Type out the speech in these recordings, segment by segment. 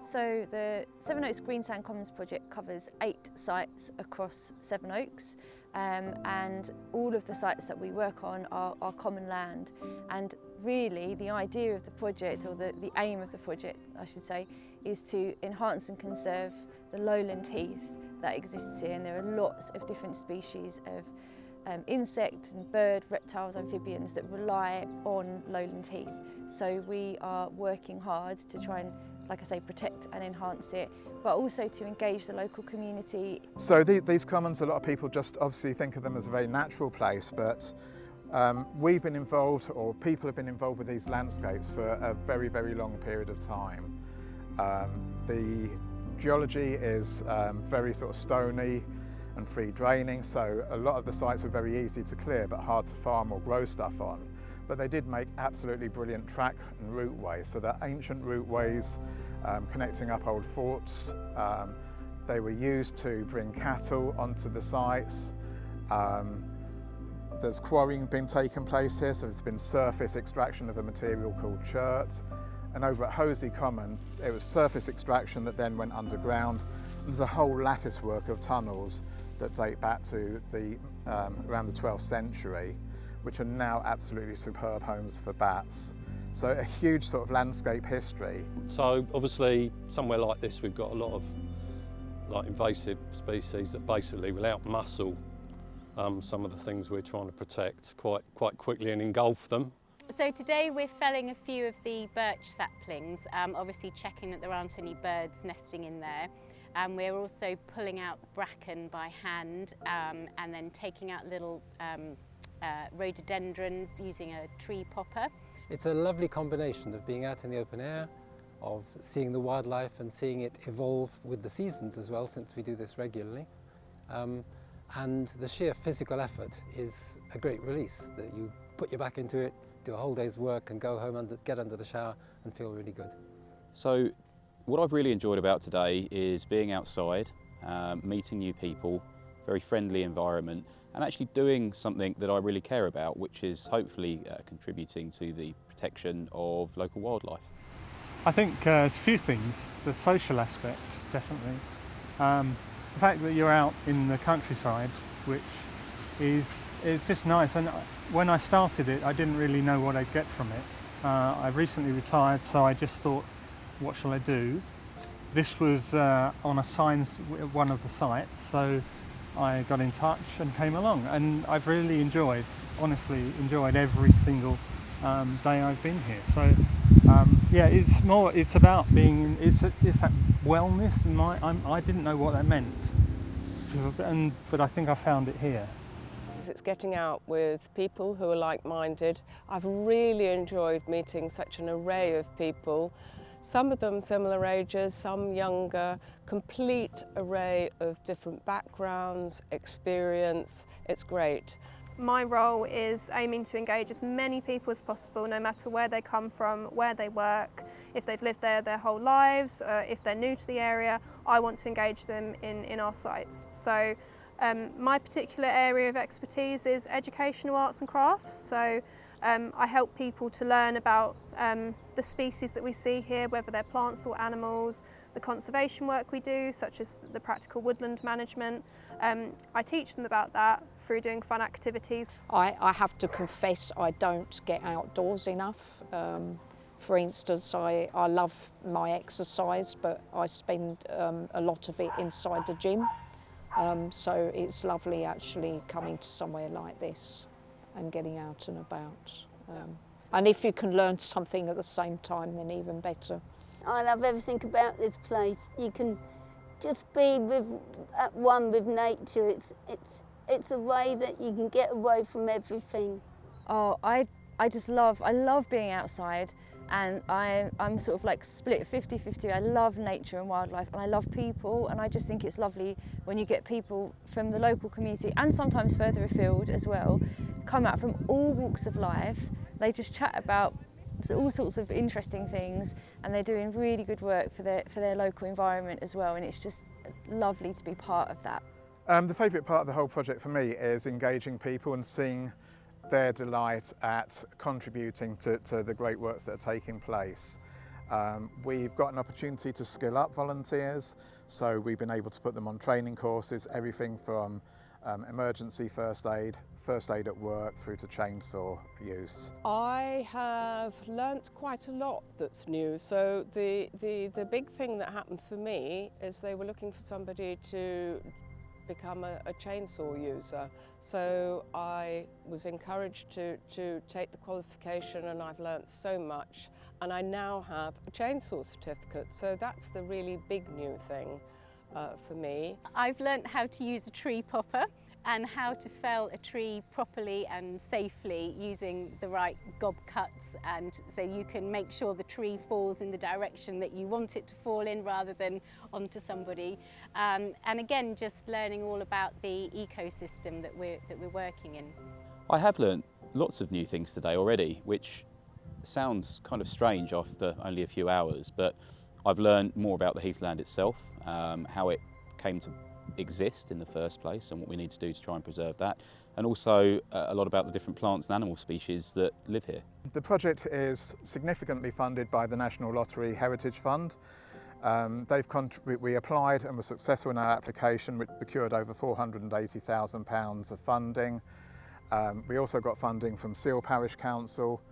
So the Sevenoaks Greensand Commons Project covers 8 sites across Sevenoaks, and all of the sites that we work on are common land. And really the idea of the project, or the aim of the project I should say, is to enhance and conserve the lowland heath that exists here. And there are lots of different species of insect and bird, reptiles, amphibians that rely on lowland heath. So we are working hard to try and, like I say, protect and enhance it, but also to engage the local community. So these commons, a lot of people just obviously think of them as a very natural place, but we've been involved, or people have been involved with these landscapes for a very, very long period of time. The geology is very sort of stony and free draining, so a lot of the sites were very easy to clear but hard to farm or grow stuff on. But they did make absolutely brilliant track and routeways, so they're ancient routeways connecting up old forts. They were used to bring cattle onto the sites. There's quarrying been taking place here, so there's been surface extraction of a material called chert. And over at Hoseley Common, it was surface extraction that then went underground. And there's a whole lattice work of tunnels that date back to around the 12th century, which are now absolutely superb homes for bats. So a huge sort of landscape history. So obviously somewhere like this we've got a lot of invasive species that basically will outmuscle some of the things we're trying to protect quite quickly and engulf them. So today we're felling a few of the birch saplings, obviously checking that there aren't any birds nesting in there. We're also pulling out bracken by hand and then taking out little rhododendrons using a tree popper. It's a lovely combination of being out in the open air, of seeing the wildlife and seeing it evolve with the seasons as well, since we do this regularly. And the sheer physical effort is a great release, that you put your back into it, do a whole day's work and go home and get under the shower and feel really good. So what I've really enjoyed about today is being outside, meeting new people, very friendly environment, and actually doing something that I really care about, which is hopefully contributing to the protection of local wildlife. I think there's a few things. The social aspect, definitely. The fact that you're out in the countryside, which is just nice. And when I started it, I didn't really know what I'd get from it. I recently retired, so I just thought, what shall I do? This was on a signs, one of the sites, so I got in touch and came along, and I've really honestly enjoyed every single day I've been here. So yeah, it's about being, it's that wellness, and I didn't know what that meant, but I think I found it here. It's getting out with people who are like-minded. I've really enjoyed meeting such an array of people. Some of them similar ages, some younger, complete array of different backgrounds, experience. It's great. My role is aiming to engage as many people as possible, no matter where they come from, where they work, if they've lived there their whole lives, if they're new to the area. I want to engage them in our sites. So my particular area of expertise is educational arts and crafts. So I help people to learn about the species that we see here, whether they're plants or animals, the conservation work we do, such as the practical woodland management. I teach them about that through doing fun activities. I have to confess I don't get outdoors enough. For instance, I love my exercise, but I spend a lot of it inside the gym. So it's lovely actually coming to somewhere like this and getting out and about. And if you can learn something at the same time, then even better. I love everything about this place. You can just be at one with nature. It's a way that you can get away from everything. Oh, I love being outside, and I'm sort of like split 50-50. I love nature and wildlife, and I love people, and I just think it's lovely when you get people from the local community and sometimes further afield as well, come out from all walks of life. They just chat about all sorts of interesting things, and they're doing really good work for their local environment as well, and it's just lovely to be part of that. The favourite part of the whole project for me is engaging people and seeing their delight at contributing to the great works that are taking place. We've got an opportunity to skill up volunteers, so we've been able to put them on training courses, everything from emergency first aid at work, through to chainsaw use. I have learnt quite a lot that's new. So the big thing that happened for me is they were looking for somebody to become a chainsaw user. So I was encouraged to take the qualification, and I've learnt so much, and I now have a chainsaw certificate. So that's the really big new thing for me. I've learnt how to use a tree popper and how to fell a tree properly and safely using the right gob cuts, and so you can make sure the tree falls in the direction that you want it to fall in rather than onto somebody. And again, just learning all about the ecosystem that we're working in. I have learnt lots of new things today already, which sounds kind of strange after only a few hours, but I've learned more about the heathland itself, how it came to exist in the first place and what we need to do to try and preserve that, and also a lot about the different plants and animal species that live here. The project is significantly funded by the National Lottery Heritage Fund. We applied and were successful in our application, which secured over £480,000 of funding. We also got funding from Seal Parish Council,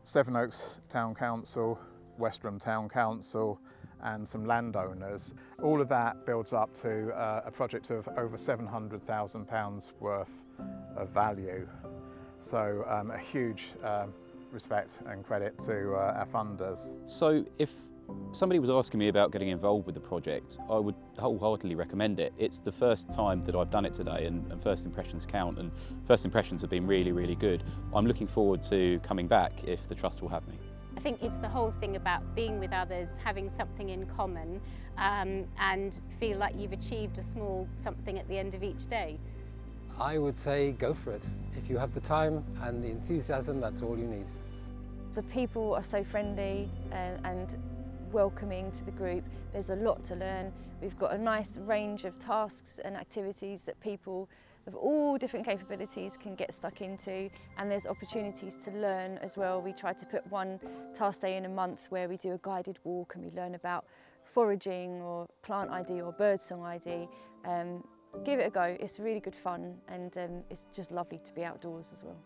Sevenoaks Town Council, Westerham Town Council, and some landowners. All of that builds up to a project of over £700,000 worth of value. So a huge respect and credit to our funders. So if somebody was asking me about getting involved with the project, I would wholeheartedly recommend it. It's the first time that I've done it today, and first impressions count, and first impressions have been really, really good. I'm looking forward to coming back if the Trust will have me. I think it's the whole thing about being with others, having something in common, and feel like you've achieved a small something at the end of each day. I would say go for it. If you have the time and the enthusiasm, that's all you need. The people are so friendly and welcoming to the group. There's a lot to learn. We've got a nice range of tasks and activities that people of all different capabilities can get stuck into, and there's opportunities to learn as well. We try to put one task day in a month where we do a guided walk and we learn about foraging or plant ID or birdsong ID. Give it a go, it's really good fun, and it's just lovely to be outdoors as well.